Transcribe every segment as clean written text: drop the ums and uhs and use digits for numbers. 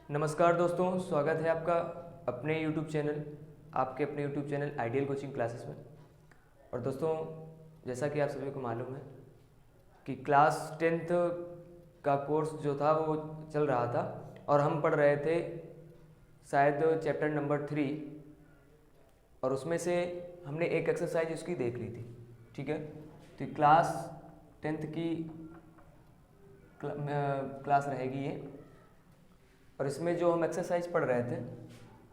नमस्कार दोस्तों, स्वागत है आपका अपने आपके अपने YouTube channel ideal coaching classes में। और दोस्तों, जैसा कि आप सभी को मालूम है कि क्लास 10th का कोर्स जो था वो चल रहा था और हम पढ़ रहे थे शायद चैप्टर नंबर 3, और उसमें से हमने एक एक्सरसाइज उसकी देख ली थी। ठीक है, तो क्लास 10th की क्लास रहेगी ये। और इसमें जो हम एक्सरसाइज पढ़ रहे थे,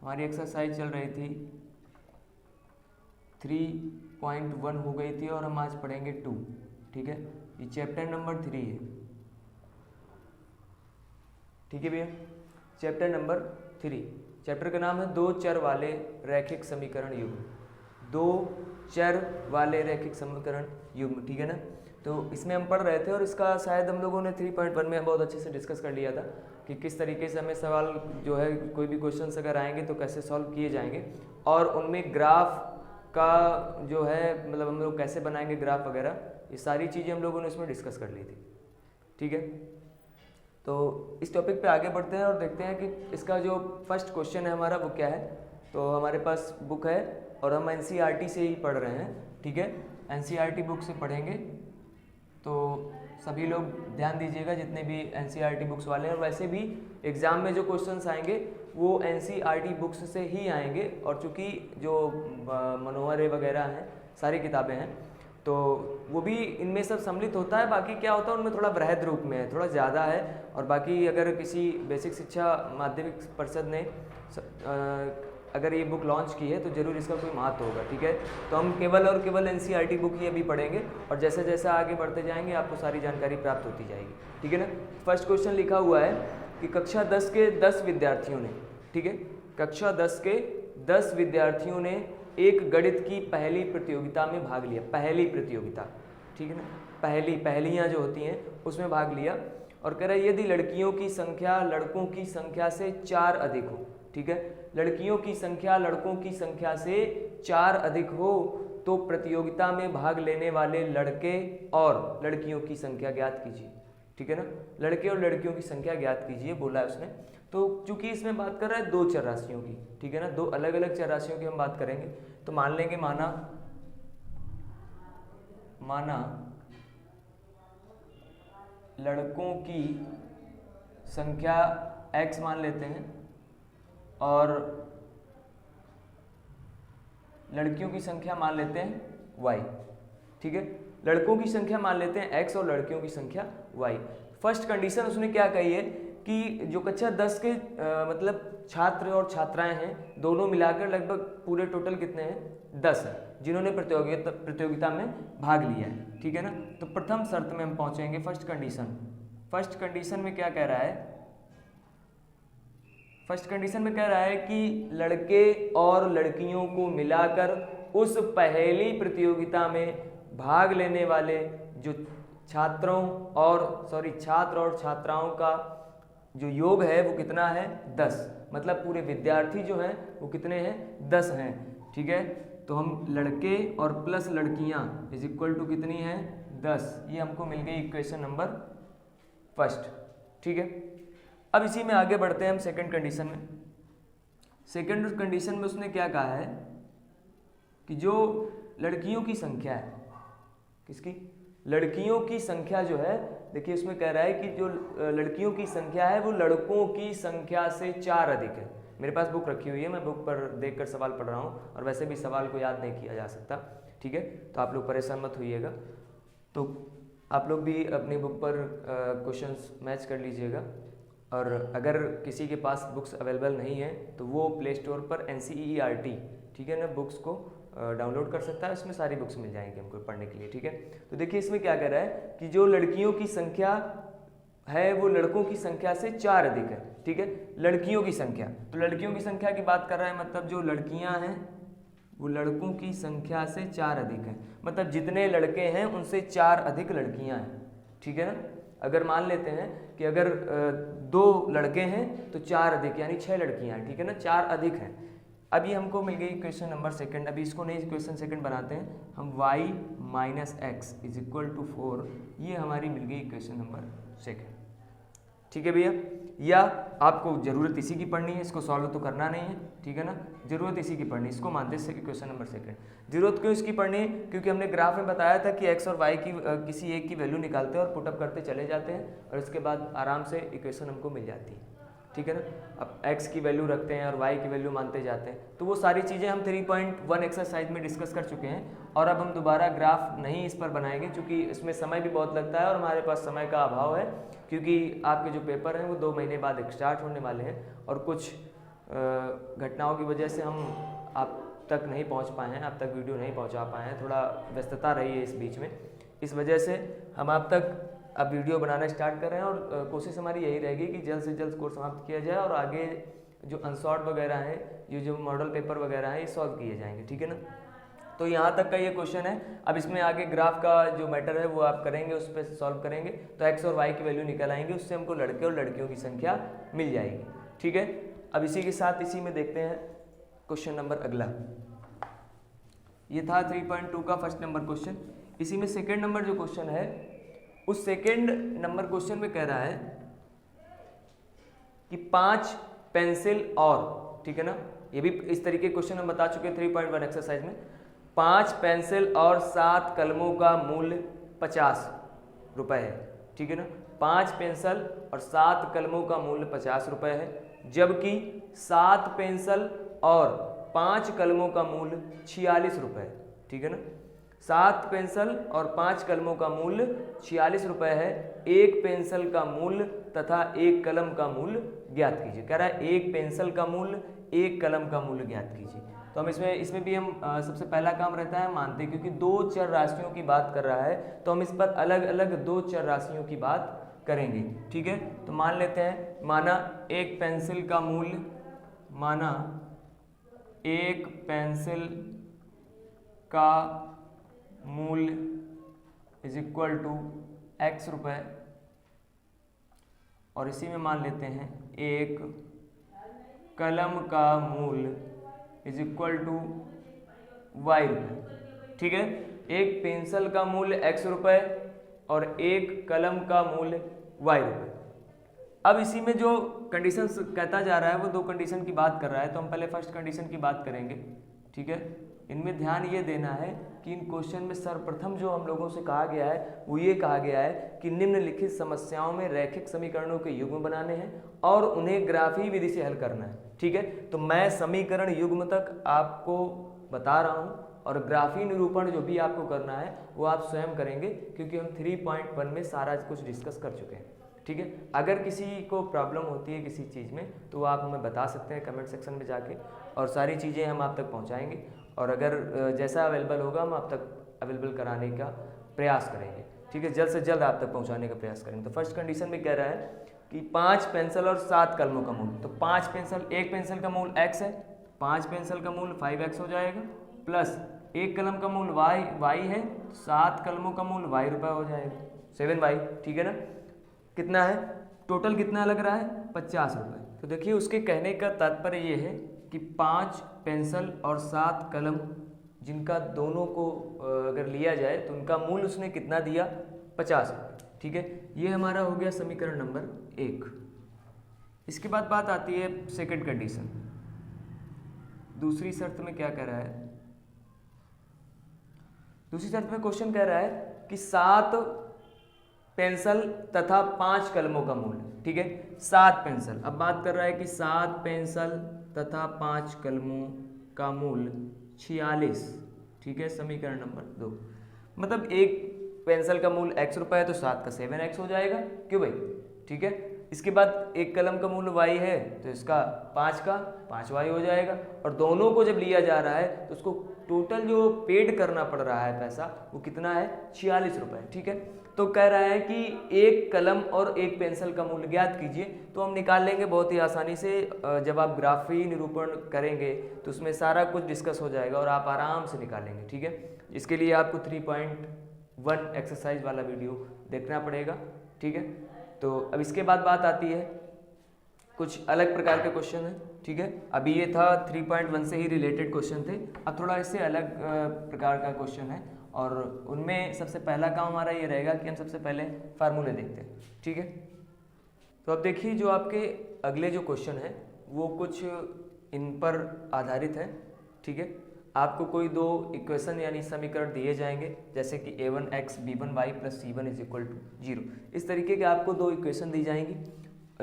हमारी एक्सरसाइज चल रही थी 3.1 हो गई थी और हम आज पढ़ेंगे 2। ठीक है, ये चैप्टर नंबर 3 है। ठीक है भैया, चैप्टर नंबर 3। चैप्टर का नाम है दो चर वाले रैखिक समीकरण युग्म। दो चर वाले रैखिक समीकरण युग्म, ठीक है ना। तो इसमें हम पढ़ रहे थे और इसका शायद हम लोगों ने 3.1 में बहुत अच्छे से डिस्कस कर लिया था कि किस तरीके से हमें सवाल जो है, कोई भी क्वेश्चंस अगर आएंगे तो कैसे सॉल्व किए जाएंगे, और उनमें ग्राफ का जो है मतलब हम लोग कैसे बनाएंगे ग्राफ वगैरह, ये सारी चीज़ें हम लोगों ने इसमें डिस्कस कर ली थी। ठीक है, तो इस टॉपिक पे आगे बढ़ते हैं और देखते हैं कि इसका जो फर्स्ट क्वेश्चन है हमारा वो क्या है। तो हमारे पास बुक है और हम एनसीईआरटी से ही पढ़ रहे हैं। ठीक है, एनसीईआरटी बुक से पढ़ेंगे, तो सभी लोग ध्यान दीजिएगा जितने भी एनसीईआरटी बुक्स वाले हैं। और वैसे भी एग्ज़ाम में जो क्वेश्चंस आएंगे वो एनसीईआरटी बुक्स से ही आएंगे, और चूँकि जो मनोहर वगैरह हैं सारी किताबें हैं तो वो भी इनमें सब सम्मिलित होता है। बाकी क्या होता है, उनमें थोड़ा बृहद रूप में है, थोड़ा ज़्यादा है। और बाकी अगर किसी बेसिक शिक्षा माध्यमिक परिषद ने अगर ये बुक लॉन्च की है तो ज़रूर इसका कोई महत्व होगा। ठीक है, तो हम केवल और केवल एनसीईआरटी बुक ही अभी पढ़ेंगे और जैसे जैसे आगे बढ़ते जाएंगे आपको सारी जानकारी प्राप्त होती जाएगी। ठीक है ना। फर्स्ट क्वेश्चन लिखा हुआ है कि कक्षा 10 के 10 विद्यार्थियों ने, ठीक है, कक्षा 10 के 10 विद्यार्थियों ने एक गणित की पहली प्रतियोगिता में भाग लिया। पहली प्रतियोगिता, ठीक है ना, पहलियाँ जो होती हैं उसमें भाग लिया। और कह रहा है यदि लड़कियों की संख्या लड़कों की संख्या से 4 अधिक हो, ठीक है, लड़कियों की संख्या लड़कों की संख्या से 4 अधिक हो तो प्रतियोगिता में भाग लेने वाले लड़के और लड़कियों की संख्या ज्ञात कीजिए। ठीक है ना, लड़के और लड़कियों की संख्या ज्ञात कीजिए बोला है उसने। तो चूंकि इसमें बात कर रहा है दो चर राशियों की, ठीक है ना, दो अलग अलग चर राशियों की हम बात करेंगे। तो मान लेंगे, माना लड़कों की संख्या x मान लेते हैं और लड़कियों की संख्या मान लेते हैं y। ठीक है, लड़कों की संख्या मान लेते हैं x और लड़कियों की संख्या y। फर्स्ट कंडीशन उसने क्या कही है कि जो कक्षा 10 के मतलब छात्र और छात्राएं हैं दोनों मिलाकर लगभग पूरे टोटल कितने हैं, 10 हैं जिन्होंने प्रतियोगिता में भाग लिया है। ठीक है ना। तो प्रथम शर्त में हम पहुंचेंगे फर्स्ट कंडीशन में क्या कह रहा है, फर्स्ट कंडीशन में कह रहा है कि लड़के और लड़कियों को मिलाकर उस पहली प्रतियोगिता में भाग लेने वाले जो छात्र और छात्राओं का जो योग है वो कितना है, 10। मतलब पूरे विद्यार्थी जो हैं वो कितने हैं, 10 हैं। ठीक है, तो हम लड़के और प्लस लड़कियां इज इक्वल टू कितनी है, 10। ये हमको मिल गई इक्वेशन नंबर फर्स्ट। ठीक है, अब इसी में आगे बढ़ते हैं हम सेकंड कंडीशन में। सेकंड कंडीशन में उसने क्या कहा है कि जो लड़कियों की संख्या है, किसकी, लड़कियों की संख्या जो है, देखिए उसमें कह रहा है कि जो लड़कियों की संख्या है वो लड़कों की संख्या से 4 अधिक है। मेरे पास बुक रखी हुई है, मैं बुक पर देखकर सवाल पढ़ रहा हूँ और वैसे भी सवाल को याद नहीं किया जा सकता। ठीक है, तो आप लोग परेशान मत होइएगा। तो आप लोग भी अपनी बुक पर क्वेश्चंस मैच कर लीजिएगा, और अगर किसी के पास बुक्स अवेलेबल नहीं है तो वो प्ले स्टोर पर एनसीईआरटी, ठीक है ना, बुक्स को डाउनलोड कर सकता है। इसमें सारी बुक्स मिल जाएंगी हमको पढ़ने के लिए। ठीक है, तो देखिए इसमें क्या कह रहा है कि जो लड़कियों की संख्या है वो लड़कों की संख्या से 4 अधिक है। ठीक है, लड़कियों की संख्या, तो लड़कियों की संख्या की बात कर रहा है, मतलब जो लड़कियां हैं वो लड़कों की संख्या से 4 अधिक है। मतलब जितने लड़के हैं उनसे 4 अधिक लड़कियां हैं। ठीक है ना, अगर मान लेते हैं कि अगर 2 लड़के हैं तो 4 अधिक यानी 6 लड़कियां हैं। ठीक है ना, 4 अधिक हैं। अब ये हमको मिल गई क्वेश्चन नंबर सेकंड। अभी इसको नहीं क्वेश्चन सेकंड बनाते हैं हम, y minus x is equal to 4, ये हमारी मिल गई क्वेश्चन नंबर सेकंड। ठीक है भैया, या आपको ज़रूरत इसी की पढ़नी है, इसको सॉल्व तो करना नहीं है, ठीक है ना, ज़रूरत इसी की पढ़नी है, इसको मानते हैं क्वेश्चन नंबर सेकंड। ज़रूरत क्यों इसकी पढ़नी है, क्योंकि हमने ग्राफ में बताया था कि एक्स और वाई की किसी एक की वैल्यू निकालते हैं और पुटअप करते चले जाते हैं और इसके बाद आराम से इक्वेशन हमको मिल जाती है, ठीक है ना। अब x की वैल्यू रखते हैं और y की वैल्यू मानते जाते हैं, तो वो सारी चीज़ें हम 3.1 एक्सरसाइज में डिस्कस कर चुके हैं और अब हम दोबारा ग्राफ नहीं इस पर बनाएंगे क्योंकि इसमें समय भी बहुत लगता है और हमारे पास समय का अभाव है, क्योंकि आपके जो पेपर हैं वो 2 महीने बाद स्टार्ट होने वाले हैं और कुछ घटनाओं की वजह से हम आप तक नहीं पहुंच पाए हैं, आप तक वीडियो नहीं पहुंचा पाए हैं, थोड़ा व्यस्तता रही है इस बीच में, इस वजह से हम आप तक अब वीडियो बनाना स्टार्ट कर रहे हैं और कोशिश हमारी यही रहेगी कि जल्द से जल्द कोर्स समाप्त किया जाए और आगे जो अनसॉर्ट वगैरह है, ये जो मॉडल पेपर वगैरह है, ये सॉल्व किए जाएंगे, ठीक है ना। तो यहाँ तक का ये क्वेश्चन है। अब इसमें आगे ग्राफ का जो मैटर है वो आप करेंगे, उस पर सॉल्व करेंगे तो एक्स और वाई की वैल्यू निकल आएंगे, उससे हमको लड़के और लड़कियों की संख्या मिल जाएगी, ठीक है। अब इसी के साथ इसी में देखते हैं क्वेश्चन नंबर अगला। ये था 3.2 का फर्स्ट नंबर क्वेश्चन। इसी में सेकेंड नंबर जो क्वेश्चन है, उस सेकेंड नंबर क्वेश्चन में कह रहा है कि 5 पेंसिल और, ठीक है ना, ये भी इस तरीके क्वेश्चन हम बता चुके हैं 3.1 एक्सरसाइज में। 5 पेंसिल और 7 कलमों का मूल्य 50 रुपए है, ठीक है ना। 5 पेंसिल और 7 कलमों का मूल्य 50 रुपए है, जबकि 7 पेंसिल और 5 कलमों का मूल्य 46 रुपए है, ठीक है ना। 7 पेंसिल और 5 कलमों का मूल्य 46 रुपए है। एक पेंसिल का मूल्य तथा एक कलम का मूल्य ज्ञात कीजिए। कह रहा है एक पेंसिल का मूल्य, एक कलम का मूल्य ज्ञात कीजिए। तो हम इसमें भी हम सबसे पहला काम रहता है मानते, क्योंकि 2 चर राशियों की बात कर रहा है तो हम इस पर अलग अलग 2 चर राशियों की बात करेंगे, ठीक है। तो मान लेते हैं, माना एक पेंसिल का मूल्य, माना एक पेंसिल का मूल्य इज इक्वल टू x रुपए, और इसी में मान लेते हैं एक कलम का मूल्य इज इक्वल टू y रुपए, ठीक है। एक पेंसिल का मूल्य x रुपए और एक कलम का मूल्य y रुपए। अब इसी में जो कंडीशन कहता जा रहा है वो 2 कंडीशन की बात कर रहा है, तो हम पहले फर्स्ट कंडीशन की बात करेंगे, ठीक है। इनमें ध्यान ये देना है कि इन क्वेश्चन में सर्वप्रथम जो हम लोगों से कहा गया है वो ये कहा गया है कि निम्नलिखित समस्याओं में रैखिक समीकरणों के युग्म बनाने हैं और उन्हें ग्राफीय विधि से हल करना है, ठीक है। तो मैं समीकरण युग्म तक आपको बता रहा हूँ और ग्राफीय निरूपण जो भी आपको करना है वो आप स्वयं करेंगे, क्योंकि हम 3.1 में सारा कुछ डिस्कस कर चुके हैं, ठीक है। अगर किसी को प्रॉब्लम होती है किसी चीज़ में तो आप हमें बता सकते हैं कमेंट सेक्शन में जाके, और सारी चीज़ें हम आप तक पहुंचाएंगे, और अगर जैसा अवेलेबल होगा हम आप तक अवेलेबल कराने का प्रयास करेंगे, ठीक है। जल्द से जल्द आप तक पहुंचाने का प्रयास करेंगे। तो फर्स्ट कंडीशन में कह रहा है कि 5 पेंसिल और 7 कलमों का मूल्य, तो 5 पेंसिल, एक पेंसिल का मूल्य x है, 5 पेंसिल का मूल्य 5x हो जाएगा, प्लस एक कलम का मूल्य y है, 7 कलमों का मूल्य y रुपये हो जाएगा, 7y, ठीक है ना। कितना है टोटल, कितना लग रहा है 50 रुपये। तो देखिए उसके कहने का तात्पर्य ये है कि 5 पेंसिल और 7 कलम जिनका दोनों को अगर लिया जाए तो उनका मूल्य उसने कितना दिया, 50 रुपये, ठीक है। ये हमारा हो गया समीकरण नंबर 1। इसके बाद बात आती है सेकंड कंडीशन। दूसरी शर्त में क्या कह रहा है, दूसरी शर्त में क्वेश्चन कह रहा है कि 7 पेंसिल तथा 5 कलमों का मूल्य, ठीक है। 7 पेंसिल, अब बात कर रहा है कि 7 पेंसिल तथा 5 कलमों का मूल्य 46, ठीक है, समीकरण नंबर 2। मतलब एक पेंसिल का मूल्य x रुपये है तो 7 का 7x हो जाएगा, क्यों भाई, ठीक है। इसके बाद एक कलम का मूल्य y है तो इसका 5 का 5y हो जाएगा, और दोनों को जब लिया जा रहा है तो उसको टोटल जो पेड करना पड़ रहा है पैसा वो कितना है, 46 रुपये, ठीक है। तो कह रहा है कि एक कलम और एक पेंसिल का मूल्य ज्ञात कीजिए, तो हम निकाल लेंगे बहुत ही आसानी से। जब आप ग्राफीय निरूपण करेंगे तो उसमें सारा कुछ डिस्कस हो जाएगा और आप आराम से निकालेंगे, ठीक है। इसके लिए आपको 3.1 एक्सरसाइज वाला वीडियो देखना पड़ेगा, ठीक है। तो अब इसके बाद बात आती है कुछ अलग प्रकार के क्वेश्चन है, ठीक है। अभी ये था 3.1 से ही रिलेटेड क्वेश्चन थे, अब थोड़ा इससे अलग प्रकार का क्वेश्चन है, और उनमें सबसे पहला काम हमारा ये रहेगा कि हम सबसे पहले फार्मूले देखते हैं, ठीक है। तो अब देखिए जो आपके अगले जो क्वेश्चन है वो कुछ इन पर आधारित है, ठीक है। आपको कोई दो इक्वेशन यानी समीकरण दिए जाएंगे, जैसे कि a1x b1y plus c1 is equal to 0। इस तरीके के आपको दो इक्वेशन दी जाएंगी,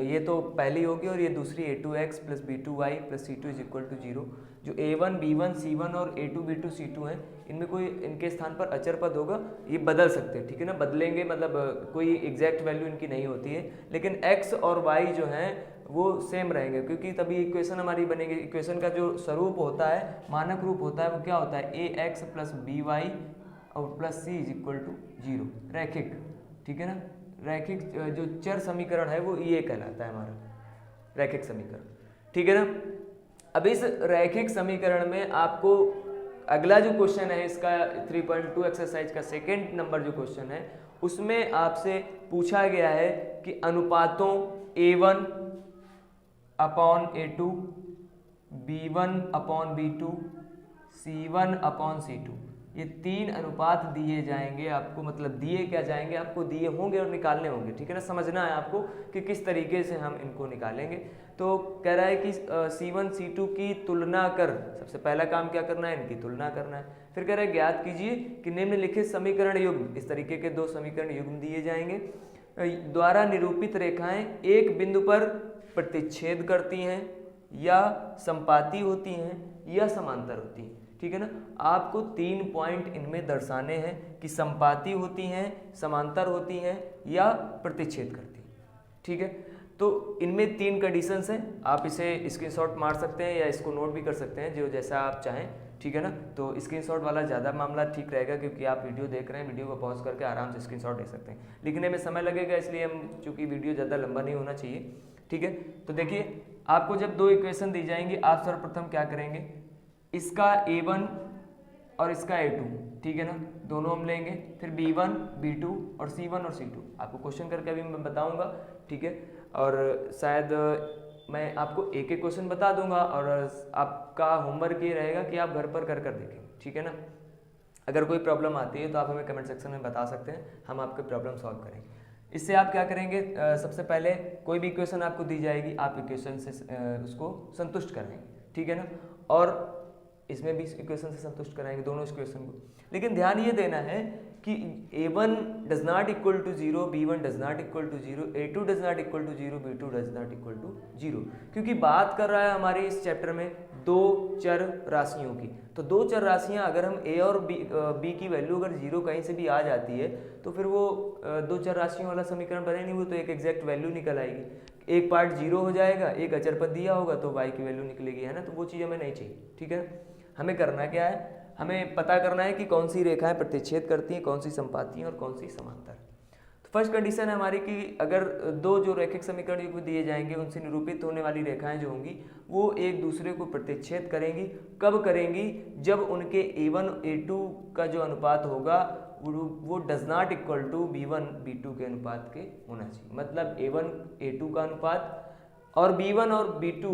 ये तो पहली होगी और ये दूसरी a2x plus b2y plus c2 is equal to 0। जो a1 b1 c1 और a2 b2 c2 हैं, इनमें कोई इनके स्थान पर अचर पद होगा, ये बदल सकते हैं, ठीक है ना। बदलेंगे मतलब कोई एग्जैक्ट वैल्यू इनकी नहीं होती है, लेकिन x और y जो हैं वो सेम रहेंगे, क्योंकि तभी इक्वेशन हमारी बनेगी। इक्वेशन का जो स्वरूप होता है, मानक रूप होता है, वो क्या होता है, ax प्लस by और plus c is equal to 0, रैखिक, ठीक है ना। रैखिक जो चर समीकरण है वो ये कहलाता है हमारा रैखिक समीकरण, ठीक है ना। अब इस रैखिक समीकरण में आपको अगला जो क्वेश्चन है इसका 3.2 एक्सरसाइज का सेकेंड नंबर जो क्वेश्चन है, उसमें आपसे पूछा गया है कि अनुपातों a1 upon a2, b1 upon b2, c1 upon c2, ये तीन अनुपात दिए जाएंगे आपको, मतलब दिए क्या जाएंगे आपको, दिए होंगे और निकालने होंगे, ठीक है ना। समझना है आपको कि किस तरीके से हम इनको निकालेंगे। तो कह रहा है कि c1 c2 की तुलना कर, सबसे पहला काम क्या करना है, इनकी तुलना करना है। फिर कह रहा है ज्ञात कीजिए कि निम्नलिखित समीकरण युग्म, इस तरीके के दो समीकरण युग्म दिए जाएंगे, द्वारा निरूपित रेखाएं एक बिंदु पर प्रतिच्छेद करती हैं या संपाती होती हैं या समांतर होती हैं, ठीक है ना। आपको 3 पॉइंट इनमें दर्शाने हैं कि संपाती होती हैं, समांतर होती हैं या प्रतिच्छेद करती हैं, ठीक है। तो इनमें 3 कंडीशंस हैं, आप इसे स्क्रीनशॉट मार सकते हैं या इसको नोट भी कर सकते हैं, जो जैसा आप चाहें, ठीक है ना। तो स्क्रीनशॉट वाला ज़्यादा मामला ठीक रहेगा, क्योंकि आप वीडियो देख रहे हैं, वीडियो को पॉज करके आराम से स्क्रीनशॉट ले सकते हैं। लिखने में समय लगेगा, इसलिए हम चूँकि वीडियो ज़्यादा लंबा नहीं होना चाहिए, ठीक है। तो देखिए आपको जब दो इक्वेशन दी जाएंगी, आप सर्वप्रथम क्या करेंगे, इसका a1 और इसका a2, ठीक है ना, दोनों हम लेंगे। फिर b1 b2 और c1 और c2 आपको क्वेश्चन करके अभी मैं बताऊंगा, ठीक है। और शायद मैं आपको एक एक क्वेश्चन बता दूंगा और आपका होमवर्क ये रहेगा कि आप घर पर कर देखें, ठीक है ना। अगर कोई प्रॉब्लम आती है तो आप हमें कमेंट सेक्शन में बता सकते हैं, हम आपके प्रॉब्लम सॉल्व करेंगे। इससे आप क्या करेंगे, सबसे पहले कोई भी इक्वेशन आपको दी जाएगी, आप इक्वेशन से उसको संतुष्ट करेंगे, ठीक है ना। और इसमें भी इक्वेशन से संतुष्ट कराएंगे दोनों इक्वेशन को। लेकिन ध्यान ये देना है कि a1 does not equal to 0, b1 does not equal to 0, a2 does not equal to 0, b2 does not equal to 0, क्योंकि बात कर रहा है हमारे इस चैप्टर में दो चर राशियों की। तो दो चर राशियां अगर हम a और b की वैल्यू अगर 0 कहीं से भी आ जाती है, तो फिर वो दो चर राशियों वाला समीकरण बने नहीं, वो तो एक एग्जैक्ट वैल्यू निकल आएगी। एक पार्ट 0 हो जाएगा, एक अचर पद दिया होगा तो y की वैल्यू निकलेगी, है ना। तो वो चीज़ हमें नहीं चाहिए, ठीक है। हमें करना क्या है, हमें पता करना है कि कौन सी रेखाएं प्रतिच्छेद करती हैं, कौन सी संपाती हैं और कौन सी समांतर। तो फर्स्ट कंडीशन है हमारी कि अगर दो जो रैखिक समीकरण युग्म दिए जाएंगे, उनसे निरूपित होने वाली रेखाएं जो होंगी वो एक दूसरे को प्रतिच्छेद करेंगी। कब करेंगी, जब उनके a1 a2 का जो अनुपात होगा वो does not equal to b1 b2 के अनुपात के होना चाहिए। मतलब a1 a2 का अनुपात और b1 और b2,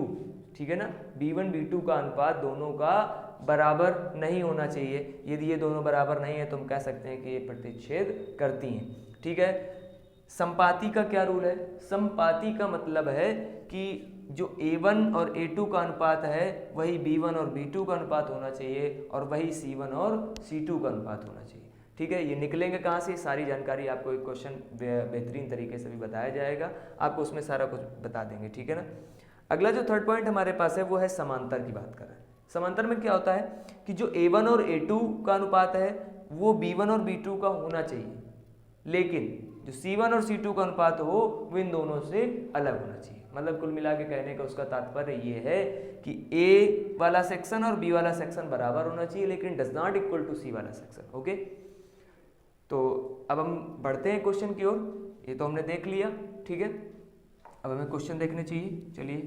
ठीक है ना, b1 b2 का अनुपात दोनों का बराबर नहीं होना चाहिए। यदि ये दोनों बराबर नहीं है तो हम कह सकते हैं कि ये प्रतिच्छेद करती हैं, ठीक है। संपाती का क्या रूल है, संपाती का मतलब है कि जो a1 और a2 का अनुपात है वही b1 और b2 का अनुपात होना चाहिए और वही c1 और c2 का अनुपात होना चाहिए, ठीक है। ये निकलेंगे कहाँ से, सारी जानकारी आपको एक क्वेश्चन बेहतरीन तरीके से भी बताया जाएगा, आपको उसमें सारा कुछ बता देंगे, ठीक है ना। अगला जो थर्ड पॉइंट हमारे पास है वो है समांतर की बात कर रहे हैं। समांतर में क्या होता है कि जो a1 और a2 का अनुपात है वो b1 और b2 का होना चाहिए, लेकिन जो c1 और c2 का अनुपात हो वो इन दोनों से अलग होना चाहिए। मतलब कुल मिला के कहने का उसका तात्पर्य ये है कि a वाला सेक्शन और b वाला सेक्शन बराबर होना चाहिए, लेकिन does not equal to c वाला सेक्शन, ओके। तो अब हम बढ़ते हैं क्वेश्चन की ओर। ये तो हमने देख लिया, ठीक है। अब हमें क्वेश्चन देखने चाहिए, चलिए।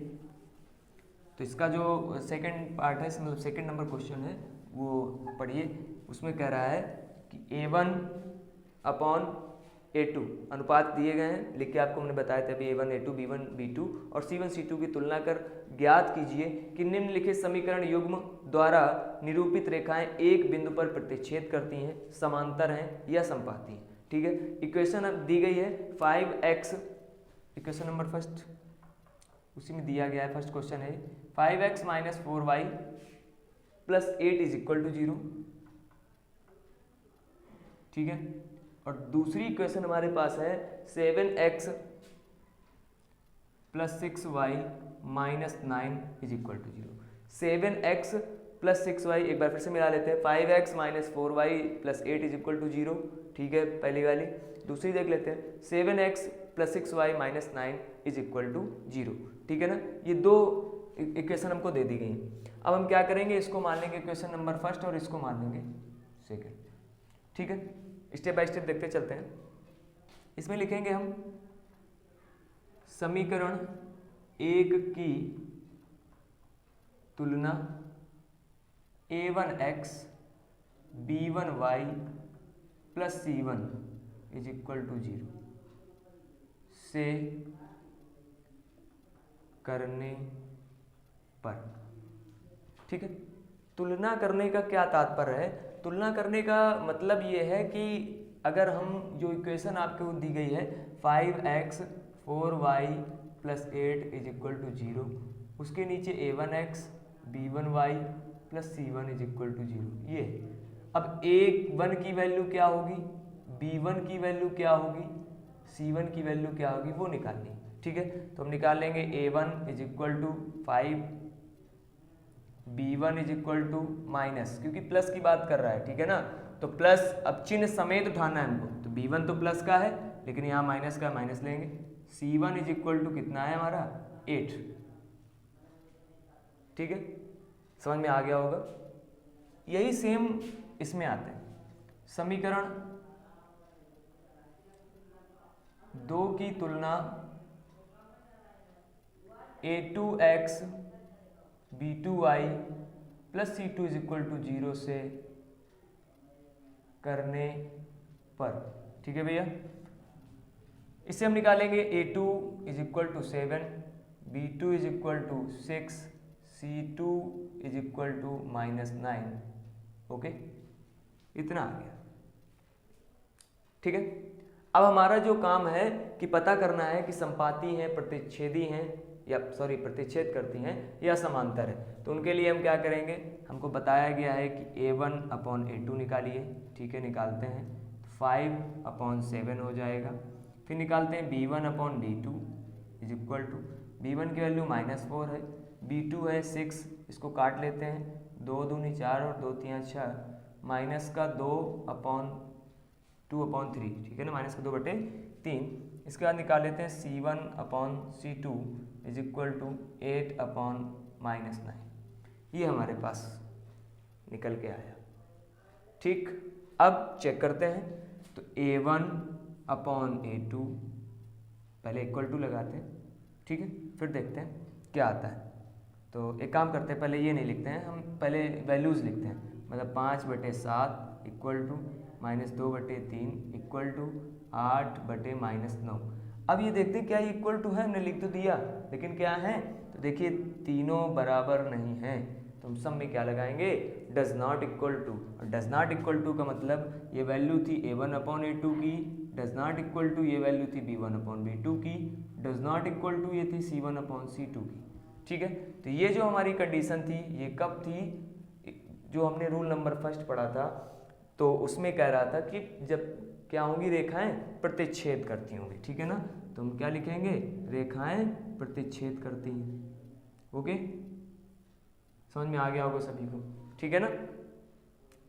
तो इसका जो सेकंड पार्ट है, मतलब सेकंड नंबर क्वेश्चन है, वो पढ़िए। उसमें कह रहा है कि a1 अपॉन a2 अनुपात दिए गए हैं, लिख के आपको हमने बताया था अभी, a1 a2 b1 b2 और c1 c2 की तुलना कर ज्ञात कीजिए कि निम्नलिखित समीकरण युग्म द्वारा निरूपित रेखाएं एक बिंदु पर प्रतिच्छेद करती हैं, समांतर हैं या संपाती हैं, ठीक है। इक्वेशन अब दी गई है 5x इक्वेशन नंबर फर्स्ट उसी में दिया गया है, फर्स्ट क्वेश्चन है 5x minus 4y plus 8 is equal to 0, ठीक है। और दूसरी इक्वेशन हमारे पास है 7x plus 6y minus 9 is equal to 0। 7x plus 6y एक बार फिर से मिला लेते हैं, 5x minus 4y plus 8 is equal to 0, ठीक है पहली वाली। दूसरी देख लेते हैं 7x plus 6y minus 9 is equal to 0, ठीक है ना। ये दो इक्वेशन हमको दे दी गई हैं। अब हम क्या करेंगे, इसको मान लेंगे इक्वेशन नंबर फर्स्ट और इसको मान लेंगे सेकेंड, ठीक है। स्टेप बाय स्टेप देखते चलते हैं। इसमें लिखेंगे हम समीकरण 1 की तुलना a1x b1y plus c1 is equal to 0 से करने पर, ठीक है। तुलना करने का क्या तात्पर्य है? तुलना करने का मतलब ये है कि अगर हम जो इक्वेशन आपको दी गई है 5x 4y plus 8 is equal to 0, उसके नीचे a1x b1y plus c1 is equal to 0, ये। अब a1 की वैल्यू क्या होगी, b1 की वैल्यू क्या होगी, c1 की वैल्यू क्या होगी, वो निकालनी, ठीक है। तो हम निकाल लेंगे a1 is equal to 5, b1 is equal to minus, क्योंकि प्लस की बात कर रहा है, ठीक है ना। तो प्लस अब चिन्ह समेत उठाना है हमको, तो b1 तो प्लस का है लेकिन यहाँ माइनस का माइनस लेंगे। c1 इज इक्वल टू कितना है हमारा 8, ठीक है, समझ में आ गया होगा। यही सेम इसमें आते हैं। समीकरण 2 की तुलना a2x b2y plus c2 is equal to 0 से करने पर, ठीक है भैया। इससे हम निकालेंगे a2 is equal to 7, b2 is equal to 6, c2 is equal to minus 9, okay, इतना आ गया, ठीक है। अब हमारा जो काम है कि पता करना है कि संपाती हैं, प्रतिच्छेदी हैं या प्रतिच्छेद करती हैं या समांतर है। तो उनके लिए हम क्या करेंगे, हमको बताया गया है कि a1 अपॉन a2 निकालिए, ठीक है, निकालते हैं 5 अपॉन 7 हो जाएगा। फिर निकालते हैं b1 upon b2 is equal to, b1 की वैल्यू -4 है, b2 है 6, इसको काट लेते हैं, 2 दूनी 4 और 2 3 6, माइनस का 2 अपॉन 3, ठीक है ना, माइनस का 2/3। इसके बाद निकाल लेते हैं c1 upon c2 is equal to 8 upon -9, ये हमारे पास निकल के आया, ठीक। अब चेक करते हैं, तो a1 अपॉन a2 पहले इक्वल टू लगाते हैं, ठीक है, फिर देखते हैं क्या आता है। तो एक काम करते हैं, पहले ये नहीं लिखते हैं, हम पहले वैल्यूज़ लिखते हैं, मतलब 5/7 इक्वल टू -2/3 इक्वल टू 8/-9। अब ये देखते हैं क्या ये इक्वल टू है, हमने लिख तो दिया लेकिन क्या है, तो देखिए तीनों बराबर नहीं हैं, तो हम सब में क्या लगाएंगे, डज नॉट इक्वल टू। और डज नॉट इक्वल टू का मतलब ये वैल्यू थी a1 अपॉन a2 की, डज नॉट इक्वल टू ये वैल्यू थी b1 अपॉन b2 की, डज नॉट इक्वल टू ये थी c1 अपॉन c2 की, ठीक है। तो ये जो हमारी कंडीशन थी ये कब थी, जो हमने रूल नंबर फर्स्ट पढ़ा था, तो उसमें कह रहा था कि जब क्या होंगी, रेखाएं प्रतिच्छेद करती होंगी, ठीक है ना। तो हम क्या लिखेंगे, रेखाएं प्रतिच्छेद करती हैं, ओके, समझ में आ गया होगा सभी को, ठीक है ना।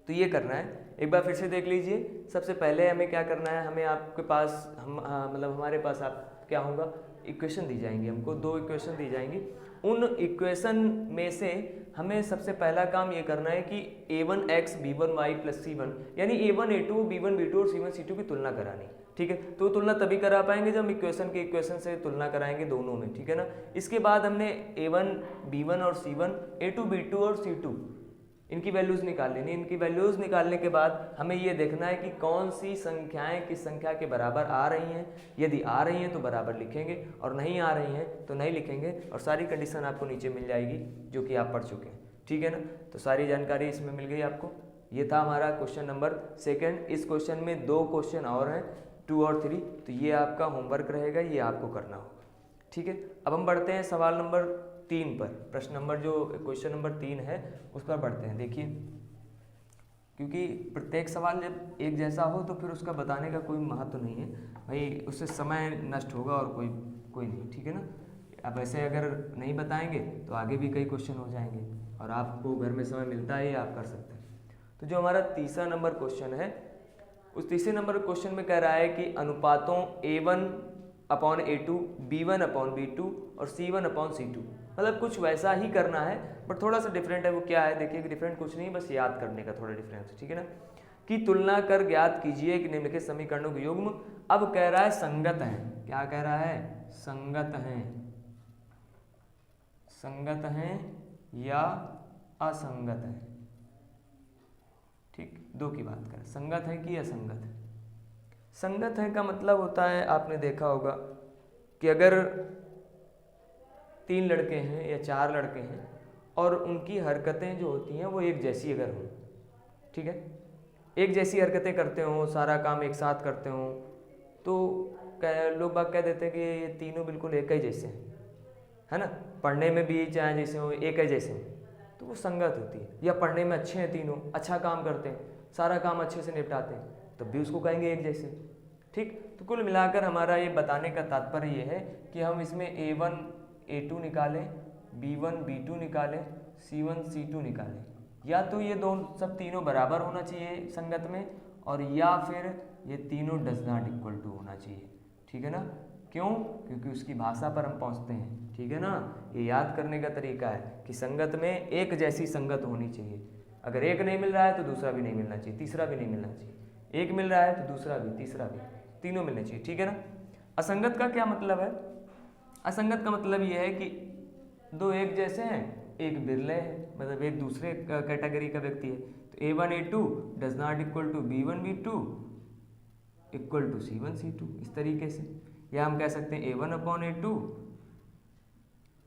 तो ये करना है, एक बार फिर से देख लीजिए। सबसे पहले हमें क्या करना है, हमें आपके पास मतलब हमारे पास आप क्या होगा, इक्वेशन दी जाएंगी, हमको 2 इक्वेशन दी जाएंगी। उन इक्वेशन में से हमें सबसे पहला काम ये करना है कि a1x b1y प्लस c1 यानी a1 a2 b1 b2 और c1 c2 की तुलना करानी, ठीक है। तो तुलना तभी करा पाएंगे जब हम इक्वेशन से तुलना कराएंगे दोनों में, ठीक है ना। इसके बाद हमने a1 b1 और c1 a2 b2 और c2 इनकी वैल्यूज़ निकाल लेनी। इनकी वैल्यूज़ निकालने के बाद हमें ये देखना है कि कौन सी संख्याएं किस संख्या के बराबर आ रही हैं। यदि आ रही हैं तो बराबर लिखेंगे और नहीं आ रही हैं तो नहीं लिखेंगे, और सारी कंडीशन आपको नीचे मिल जाएगी जो कि आप पढ़ चुके हैं, ठीक है ना। तो सारी जानकारी इसमें मिल गई आपको। ये था हमारा क्वेश्चन नंबर 2। इस क्वेश्चन में 2 क्वेश्चन और हैं, 2 और 3, तो ये आपका होमवर्क रहेगा, ये आपको करना होगा। ठीक है, अब हम बढ़ते हैं सवाल नंबर 3 पर। प्रश्न नंबर जो क्वेश्चन नंबर 3 है उस पर बढ़ते हैं। देखिए, क्योंकि प्रत्येक सवाल जब एक जैसा हो तो फिर उसका बताने का कोई महत्व नहीं है भाई, उससे समय नष्ट होगा और कोई नहीं। ठीक है ना। अब ऐसे अगर नहीं बताएंगे तो आगे भी कई क्वेश्चन हो जाएंगे और आपको घर में समय मिलता है, आप कर सकते हैं। तो जो हमारा तीसरा नंबर क्वेश्चन है, उस तीसरे नंबर क्वेश्चन में कह रहा है कि अनुपातों A1/A2, B1/B2 और C1/C2, मतलब कुछ वैसा ही करना है बट थोड़ा सा डिफरेंट है। वो क्या है देखिए, डिफरेंट कुछ नहीं, बस याद करने का थोड़ा डिफरेंस है। ठीक है ना। कि तुलना कर ज्ञात कीजिए कि निम्नलिखित समीकरणों के युग्म, अब कह रहा है संगत हैं। क्या कह रहा है? संगत हैं। संगत हैं या असंगत है। ठीक, दो की बात करें, संगत है कि असंगत है। संगत है का मतलब होता है, आपने देखा होगा कि अगर 3 लड़के हैं या 4 लड़के हैं और उनकी हरकतें जो होती हैं वो एक जैसी अगर हों, ठीक है, एक जैसी हरकतें करते हों, सारा काम एक साथ करते हों, तो लोग बाग कह देते हैं कि ये तीनों बिल्कुल एक ही जैसे हैं, है ना। पढ़ने में भी चाहे जैसे हो, एक ही जैसे हों, तो वो संगत होती है। या पढ़ने में अच्छे हैं तीनों, अच्छा काम करते हैं, सारा काम अच्छे से निपटाते हैं, तब भी उसको कहेंगे एक जैसे। ठीक, तो कुल मिलाकर हमारा ये बताने का तात्पर्य ये है कि हम इसमें A1/A2 निकालें, B1/B2 निकालें, C1/C2 निकालें, या तो ये दोनों सब तीनों बराबर होना चाहिए संगत में, और या फिर ये तीनों डज नॉट इक्वल टू होना चाहिए। ठीक है ना। क्यों? क्योंकि उसकी भाषा पर हम पहुंचते हैं। ठीक है ना। ये याद करने का तरीका है कि संगत में एक जैसी संगत होनी चाहिए। अगर एक नहीं मिल रहा है तो दूसरा भी नहीं मिलना चाहिए, तीसरा भी नहीं मिलना चाहिए। एक मिल रहा है तो दूसरा भी, तीसरा भी, तीनों मिलने चाहिए। ठीक है ना। असंगत का क्या मतलब है? असंगत का मतलब यह है कि दो एक जैसे हैं, एक बिरले है, मतलब एक दूसरे कैटेगरी का व्यक्ति है। तो A1/A2 does not equal to B1/B2 equal to C1/C2, इस तरीके से। या हम कह सकते हैं A1/A2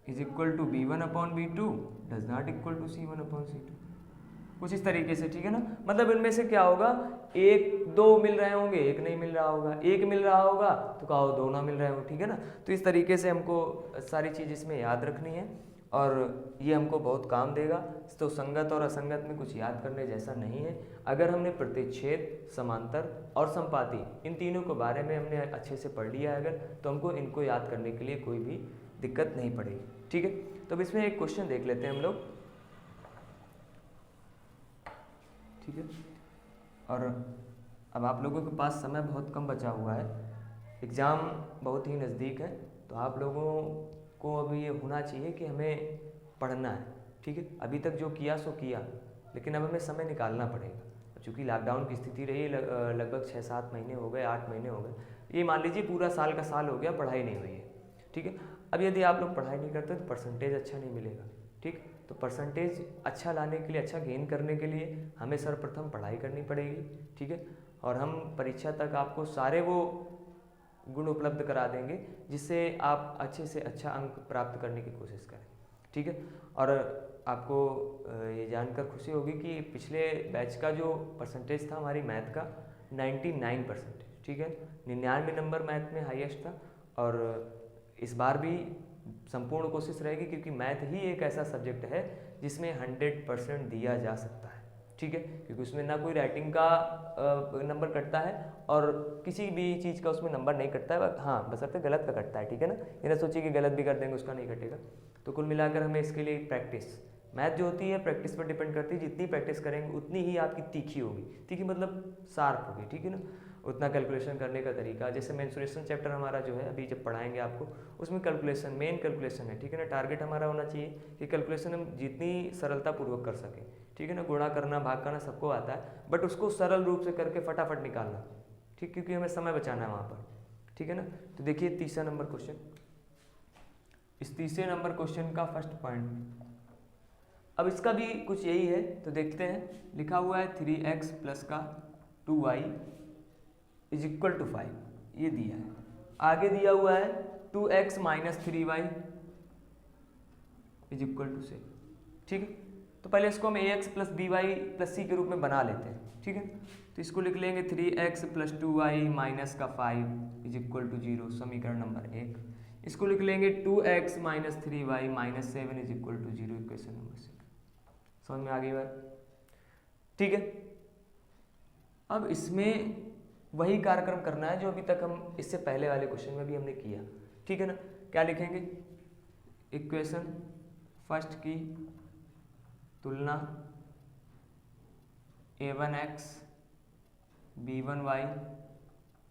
is equal to B1/B2 does not equal to C1/C2, कुछ इस तरीके से। ठीक है ना। मतलब इनमें से क्या होगा, एक दो मिल रहे होंगे, एक नहीं मिल रहा होगा, एक मिल रहा होगा तो कहो दो ना मिल रहे हो। ठीक है ना। तो इस तरीके से हमको सारी चीज़ इसमें याद रखनी है और ये हमको बहुत काम देगा। तो संगत और असंगत में कुछ याद करने जैसा नहीं है। अगर हमने प्रतिच्छेद, समांतर और संपाती, इन तीनों के बारे में हमने अच्छे से पढ़ लिया है अगर, तो हमको इनको याद करने के लिए कोई भी दिक्कत नहीं पड़ेगी। ठीक है। तो अब इसमें एक क्वेश्चन देख लेते हैं हम लोग। ठीक है। और अब आप लोगों के पास समय बहुत कम बचा हुआ है, एग्ज़ाम बहुत ही नज़दीक है, तो आप लोगों को अभी ये होना चाहिए कि हमें पढ़ना है। ठीक है। अभी तक जो किया सो किया, लेकिन अब हमें समय निकालना पड़ेगा। चूँकि लॉकडाउन की स्थिति रही, लगभग 6-7 महीने हो गए, 8 महीने हो गए, ये मान लीजिए पूरा साल का साल हो गया, पढ़ाई नहीं हुई है। ठीक है। अब यदि आप लोग पढ़ाई नहीं करते तो परसेंटेज अच्छा नहीं मिलेगा। ठीक, तो परसेंटेज अच्छा लाने के लिए, अच्छा गेन करने के लिए हमें सर्वप्रथम पढ़ाई करनी पड़ेगी। ठीक है। और हम परीक्षा तक आपको सारे वो गुण उपलब्ध करा देंगे जिससे आप अच्छे से अच्छा अंक प्राप्त करने की कोशिश करें। ठीक है। और आपको ये जानकर खुशी होगी कि पिछले बैच का जो परसेंटेज था हमारी मैथ का 99%। ठीक है। 99 नंबर मैथ में हाईएस्ट था, और इस बार भी संपूर्ण कोशिश रहेगी, क्योंकि मैथ ही एक ऐसा सब्जेक्ट है जिसमें 100% दिया जा सकता है। ठीक है। क्योंकि उसमें ना कोई राइटिंग का नंबर कटता है और किसी भी चीज़ का उसमें नंबर नहीं कटता है। हाँ, बशर्ते गलत का कटता है। ठीक है ना। ये ना सोचिए कि गलत भी कर देंगे उसका नहीं कटेगा। तो कुल मिलाकर हमें इसके लिए प्रैक्टिस, मैथ जो होती है प्रैक्टिस पर डिपेंड करती है। जितनी प्रैक्टिस करेंगे उतनी ही आपकी तीखी होगी। तीखी मतलब शार्प होगी। ठीक है ना। उतना कैलकुलेशन करने का तरीका, जैसे मेंसुरेशन चैप्टर हमारा जो है अभी जब पढ़ाएंगे आपको, उसमें कैलकुलेशन, मेन कैलकुलेशन है। ठीक है ना। टारगेट हमारा होना चाहिए कि कैलकुलेशन हम जितनी सरलतापूर्वक कर सकें। ठीक है ना। गुणा करना, भाग करना सबको आता है, बट उसको सरल रूप से करके फटाफट निकालना। ठीक, क्योंकि हमें समय बचाना है वहाँ पर। ठीक है ना। तो देखिए तीसरा नंबर क्वेश्चन, इस तीसरे नंबर क्वेश्चन का फर्स्ट पॉइंट, अब इसका भी कुछ यही है, तो देखते हैं। लिखा हुआ है 3x प्लस का 2y इज इक्वल टू 5, ये दिया है। आगे दिया हुआ है 2x minus 3y is equal to 6। ठीक है। तो पहले इसको हम ax plus by plus c के रूप में बना लेते हैं। ठीक है। तो इसको लिख लेंगे 3x + 2y माइनस का 5 इज इक्वल टू 0, समीकरण नंबर 1। इसको लिख लेंगे 2x - 3y - 7 is equal to 0, equation number 6। समझ में आ गई बात? ठीक है। अब इसमें वही कार्यक्रम करना है जो अभी तक हम इससे पहले वाले क्वेश्चन में भी हमने किया, ठीक है ना। क्या लिखेंगे? इक्वेशन फर्स्ट की तुलना a1x b1y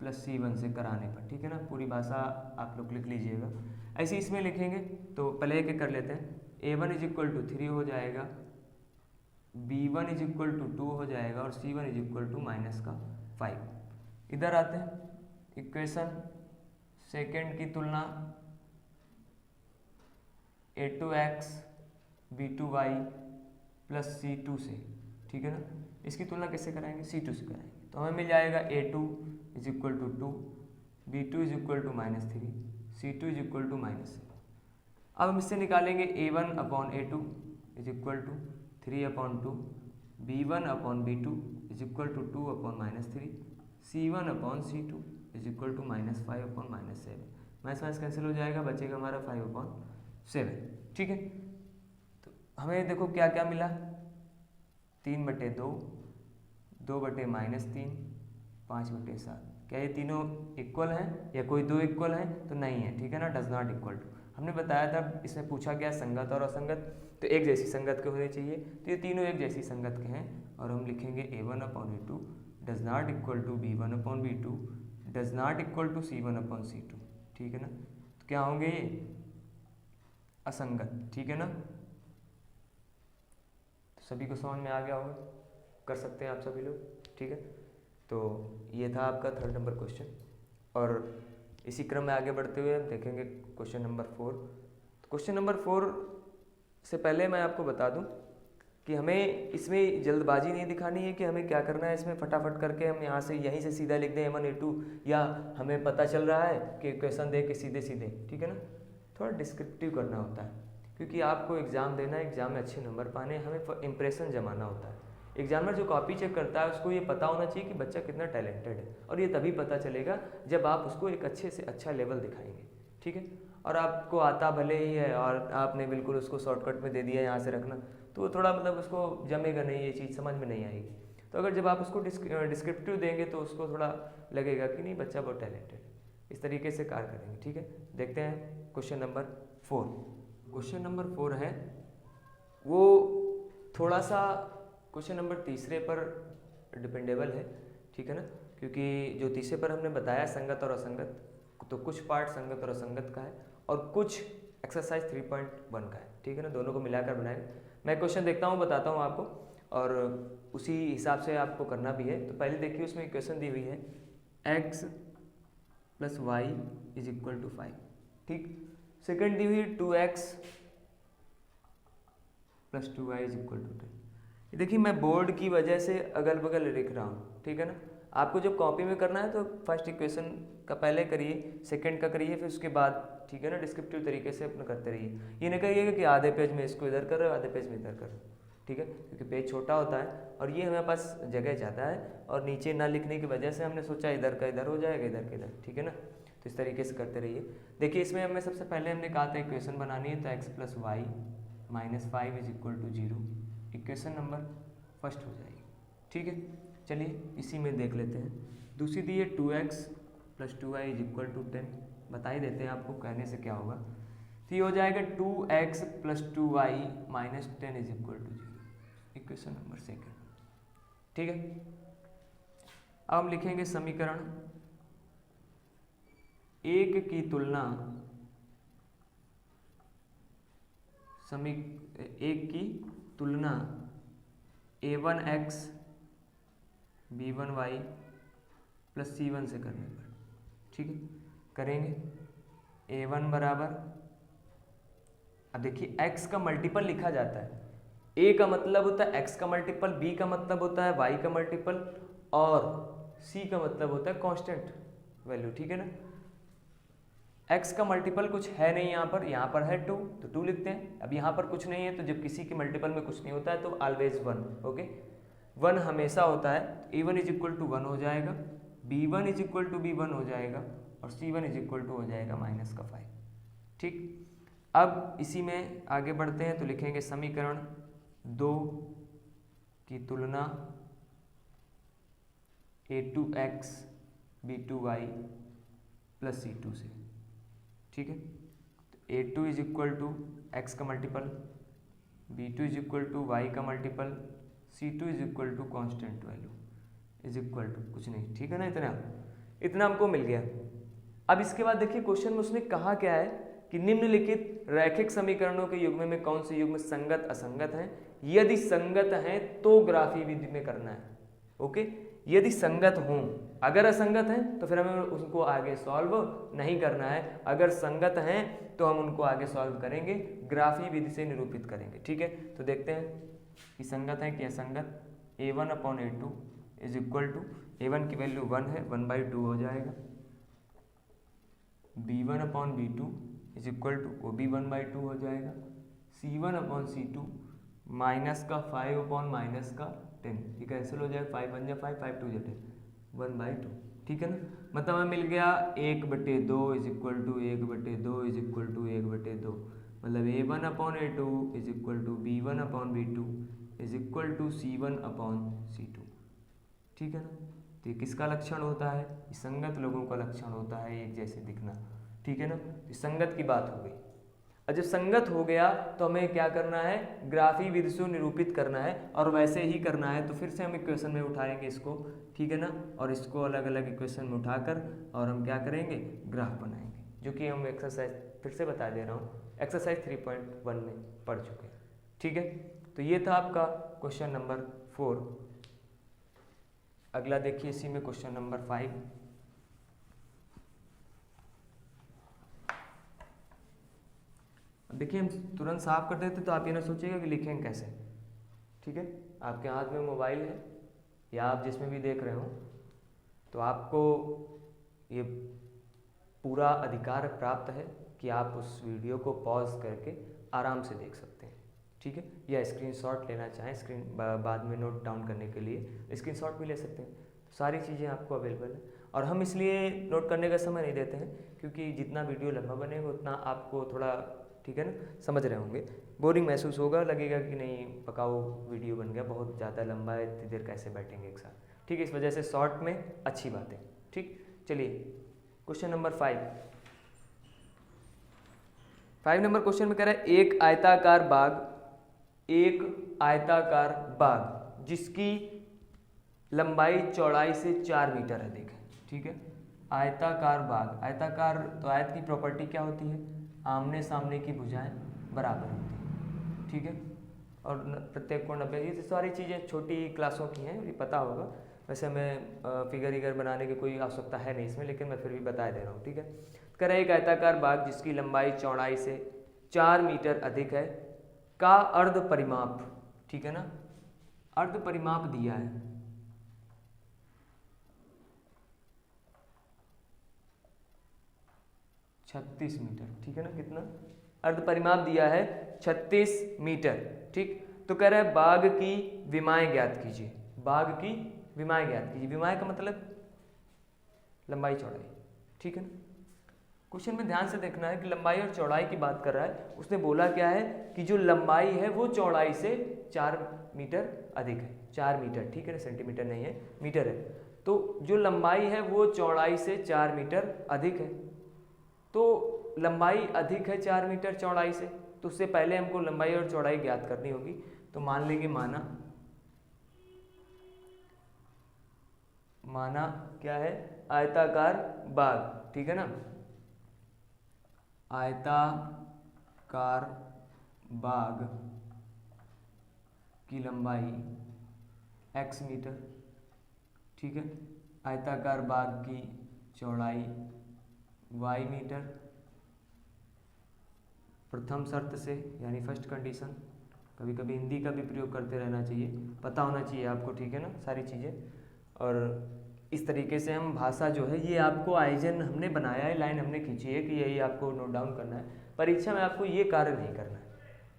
+ c1 से कराने पर, ठीक है ना। पूरी भाषा आप लोग लिख लीजिएगा। ऐसे इसमें लिखेंगे तो पहले एक कर लेते हैं। a1 = 3 हो जाएगा, b1 = 2 हो जाएगा और c1 = -5। इधर आते हैं, इक्वेशन सेकेंड की तुलना a2x b2y + c2 से, ठीक है ना। इसकी तुलना कैसे कराएंगे? c2 से कराएंगे। तो हमें मिल जाएगा a2 = 2, b2 = -3, c2 = -7। अब हम इससे निकालेंगे a1/a2 = 3/2, b1/b2 = 2/-3, c1/c2 = -5/-7। Minus cancel हो जाएगा, बचेगा हमारा 5/7, ठीक है। तो हमें देखो क्या क्या मिला, 3/2, 2/-3, 5/7। क्या ये तीनों इक्वल हैं या कोई दो इक्वल हैं? तो नहीं है, ठीक है ना। डज नॉट इक्वल टू, हमने बताया था इसमें पूछा गया संगत और असंगत, तो एक जैसी संगत के होने चाहिए। तो ये तीनों एक जैसी संगत के हैं और हम लिखेंगे a1/a2 does not equal to b1/b2 does not equal to c1/c2, ठीक है ना। तो क्या होंगे ये? असंगत, ठीक है ना। तो सभी को समझ में आ गया होगा, कर सकते हैं आप सभी लोग, ठीक है। तो ये था आपका 3rd नंबर क्वेश्चन और इसी क्रम में आगे बढ़ते हुए हम देखेंगे क्वेश्चन नंबर 4। तो क्वेश्चन नंबर 4 से पहले मैं आपको बता दूं कि हमें इसमें जल्दबाजी नहीं दिखानी है कि हमें क्या करना है। इसमें फटाफट करके हम यहाँ से यहीं से सीधा लिख दें a1 a2, या हमें पता चल रहा है कि इक्वेशन दे के सीधे सीधे, ठीक है ना। थोड़ा डिस्क्रिप्टिव करना होता है क्योंकि आपको एग्ज़ाम देना है, एग्ज़ाम में अच्छे नंबर पाने, हमें इंप्रेशन जमाना होता है। एग्जामिनर जो कॉपी चेक करता है उसको ये पता होना चाहिए कि बच्चा कितना टैलेंटेड है, और ये तभी पता चलेगा जब आप उसको एक अच्छे से अच्छा लेवल दिखाएंगे, ठीक है। और आपको आता भले ही है और आपने बिल्कुल उसको शॉर्टकट में दे दिया यहाँ से रखना, तो वो थोड़ा मतलब उसको जमेगा नहीं, ये चीज़ समझ में नहीं आएगी। तो अगर जब आप उसको डिस्क्रिप्टिव देंगे तो उसको थोड़ा लगेगा कि नहीं बच्चा बहुत टैलेंटेड है। इस तरीके से कार्य करेंगे, ठीक है। देखते हैं क्वेश्चन नंबर 4। क्वेश्चन नंबर 4 है वो थोड़ा सा क्वेश्चन नंबर तीसरे पर डिपेंडेबल है, ठीक है ना। क्योंकि जो तीसरे पर हमने बताया संगत और असंगत, तो कुछ पार्ट संगत और असंगत का है और कुछ एक्सरसाइज 3.1 का है, ठीक है ना। दोनों को मिलाकर बनाएंगे। मैं क्वेश्चन देखता हूँ, बताता हूँ आपको और उसी हिसाब से आपको करना भी है। तो पहले देखिए उसमें इक्वेशन दी हुई है x + y = 5, ठीक। सेकंड दी हुई है 2x + 2y = 10। देखिए मैं बोर्ड की वजह से अगल बगल लिख रहा हूँ, ठीक है ना। आपको जब कॉपी में करना है तो फर्स्ट इक्वेशन का पहले करिए, सेकंड का करिए, फिर उसके बाद, ठीक है ना, डिस्क्रिप्टिव तरीके से अपना करते रहिए। ये नहीं करिएगा कि आधे पेज में इसको इधर करो, आधे पेज में इधर करो, ठीक है, क्योंकि पेज छोटा होता है और ये हमारे पास जगह ज़्यादा है और नीचे ना लिखने की वजह से हमने सोचा इधर का इधर हो जाएगा, इधर का इधर, ठीक है ना। तो इस तरीके से करते रहिए। देखिए इसमें हमें सबसे पहले हमने कहा था इक्वेशन बनानी है, तो x + y - 5 = 0, equation number first हो जाएगी, ठीक है। चलिए इसी में देख लेते हैं। दूसरी दी है 2x + 2y = 10। बता ही देते हैं आपको कहने से क्या होगा। तो ये हो जाएगा 2x + 2y - 10 = 0, equation number second, ठीक है। अब हम लिखेंगे समीकरण 1 की तुलना 1 की तुलना a1x b1y + c1 से करने पर, ठीक है। करेंगे a1 बराबर, अब देखिए x का मल्टीपल लिखा जाता है। a का मतलब होता है x का मल्टीपल, b का मतलब होता है y का मल्टीपल और c का मतलब होता है कांस्टेंट वैल्यू, ठीक है ना। x का मल्टीपल कुछ है नहीं यहाँ पर है 2, तो 2 लिखते हैं। अब यहाँ पर कुछ नहीं है, तो जब किसी के मल्टीपल में कुछ नहीं होता है तो ऑलवेज 1, ओके। 1 हमेशा होता है, a1 इज इक्वल टू 1 हो जाएगा, b1 is equal to b1 हो जाएगा और c1 इज इक्वल टू हो जाएगा -5। ठीक, अब इसी में आगे बढ़ते हैं तो लिखेंगे समीकरण 2 की तुलना a2x b2y प्लस c2 से। ठीक है, तो a2 is equal to x का multiple, b2 is equal to y का multiple, c2 is equal to constant value is equal to कुछ नहीं। ठीक है ना, इतना हमको मिल गया। अब इसके बाद देखिए क्वेश्चन में उसने कहा क्या है कि निम्नलिखित रैखिक समीकरणों के युग्म में कौन से युग्म संगत असंगत हैं, यदि संगत हैं तो ग्राफी विधि में करना है। ओके, यदि संगत हों, अगर असंगत हैं तो फिर हमें उनको आगे सॉल्व नहीं करना है, अगर संगत हैं तो हम उनको आगे सॉल्व करेंगे, ग्राफी विधि से निरूपित करेंगे। ठीक है, तो देखते हैं कि संगत है कि असंगत। a1/a2 is equal to, a1 की वैल्यू 1 है, 1/2 हो जाएगा, b1/b2 इज इक्वल टू वो भी 1/2 हो जाएगा, c1/c2 माइनस का 5/-10, ये कैंसिल हो जाएगा, 5 बन जाए 5, 5 2 10, 1/2। ठीक है ना, मतलब हमें मिल गया 1/2 is equal to 1/2 is equal to 1/2, मतलब a1/a2 is equal to b1/b2 is equal to c1/c2। ठीक है ना, तो ये किसका लक्षण होता है, ये संगत लोगों का लक्षण होता है, एक जैसे दिखना। ठीक है ना, तो संगत की बात हो गई। और जब संगत हो गया तो हमें क्या करना है, ग्राफी विधि से निरूपित करना है, और वैसे ही करना है तो फिर से हम इक्वेशन में उठाएंगे इसको। ठीक है ना, और इसको अलग अलग इक्वेशन में उठाकर और हम क्या करेंगे, ग्राफ बनाएंगे, जो कि हम एक्सरसाइज फिर से बता दे रहा हूँ, एक्सरसाइज 3.1 में पढ़ चुके हैं। ठीक है, तो ये था आपका क्वेश्चन नंबर 4। अगला देखिए इसी में क्वेश्चन नंबर 5। देखिए हम तुरंत साफ कर देते तो आप ये ना सोचिएगा कि लिखेंगे कैसे। ठीक है, आपके हाथ में मोबाइल है या आप जिसमें भी देख रहे हो, तो आपको ये पूरा अधिकार प्राप्त है कि आप उस वीडियो को पॉज करके आराम से देख सकते हैं। ठीक है, या स्क्रीनशॉट लेना चाहें, स्क्रीन बाद में नोट डाउन करने के लिए स्क्रीनशॉट भी ले सकते हैं। तो सारी चीज़ें आपको अवेलेबल है, और हम इसलिए नोट करने का समय नहीं देते हैं क्योंकि जितना वीडियो लंबा बनेगा उतना आपको थोड़ा, ठीक है ना, समझ रहे होंगे, बोरिंग महसूस होगा, लगेगा कि नहीं पकाओ वीडियो बन गया, बहुत ज़्यादा लंबा है, इतनी देर कैसे बैठेंगे एक साथ। ठीक है, इस वजह से शॉर्ट में अच्छी बात है। ठीक, चलिए क्वेश्चन नंबर 5 नंबर क्वेश्चन में कह रहा है एक आयताकार बाग जिसकी लंबाई चौड़ाई से 4 मीटर अधिक है। ठीक है, आयताकार बाग, आयताकार तो आयत की प्रॉपर्टी क्या होती है, आमने सामने की भुजाएं बराबर होती हैं। ठीक है, और प्रत्येक कोण 90, ये सारी चीज़ें छोटी क्लासों की हैं, ये पता होगा। वैसे हमें फिगर इगर बनाने की कोई आवश्यकता है नहीं इसमें, लेकिन मैं फिर भी बता दे रहा हूँ। ठीक है, कह रहा है एक आयताकार बाग जिसकी लंबाई चौड़ाई से 4 मीटर अधिक है का अर्ध परिमाप, ठीक है ना, अर्ध परिमाप दिया है 36 मीटर। ठीक है ना, कितना अर्ध परिमाप दिया है 36 मीटर। ठीक, तो कह रहा है बाग की विमाएं ज्ञात कीजिए, बाग की विमाएं ज्ञात कीजिए। विमाएं का मतलब लंबाई चौड़ाई। ठीक है ना, क्वेश्चन में ध्यान से देखना है कि लंबाई और चौड़ाई की बात कर रहा है। उसने बोला क्या है कि जो लंबाई है वो चौड़ाई से 4 मीटर अधिक है, 4 मीटर। ठीक है ना, सेंटीमीटर नहीं है, मीटर है। तो जो लंबाई है वो चौड़ाई से 4 मीटर अधिक है, तो लंबाई अधिक है 4 मीटर चौड़ाई से, तो उससे पहले हमको लंबाई और चौड़ाई ज्ञात करनी होगी। तो मान लेंगे माना क्या है, आयताकार बाग। ठीक है ना, आयताकार बाग की लंबाई x मीटर। ठीक है, आयताकार बाग की चौड़ाई y मीटर, प्रथम शर्त से, यानी फर्स्ट कंडीशन। कभी कभी हिंदी का भी प्रयोग करते रहना चाहिए, पता होना चाहिए आपको। ठीक है ना, सारी चीज़ें। और इस तरीके से हम भाषा जो है, ये आपको आइजन हमने बनाया है, लाइन हमने खींची है कि यही आपको नोट डाउन करना है। परीक्षा में आपको ये कार्य नहीं करना है।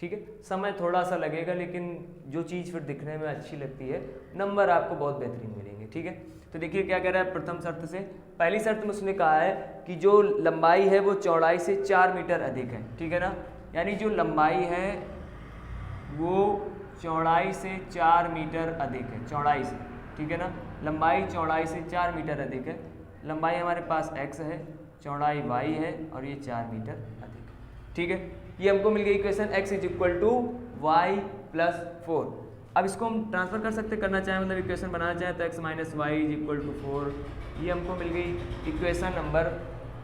ठीक है, समय थोड़ा सा लगेगा लेकिन जो चीज़ फिर दिखने में अच्छी लगती है, नंबर आपको बहुत बेहतरीन मिलेंगे। ठीक है, तो देखिए क्या कह रहा है प्रथम शर्त से। पहली शर्त में उसने कहा है कि जो लंबाई है वो चौड़ाई से 4 मीटर अधिक है। ठीक है ना, यानी जो लंबाई है वो चौड़ाई से 4 मीटर अधिक है, चौड़ाई से। ठीक है ना, लंबाई चौड़ाई से 4 मीटर अधिक है। लंबाई हमारे पास x है, चौड़ाई y है और ये 4 मीटर अधिक है। ठीक है, ये हमको मिल गई equation x is equal to y plus 4। अब इसको हम ट्रांसफर कर सकते, करना चाहें मतलब इक्वेशन बनाना चाहें तो x minus y is equal to 4। ये हमको मिल गई इक्वेशन नंबर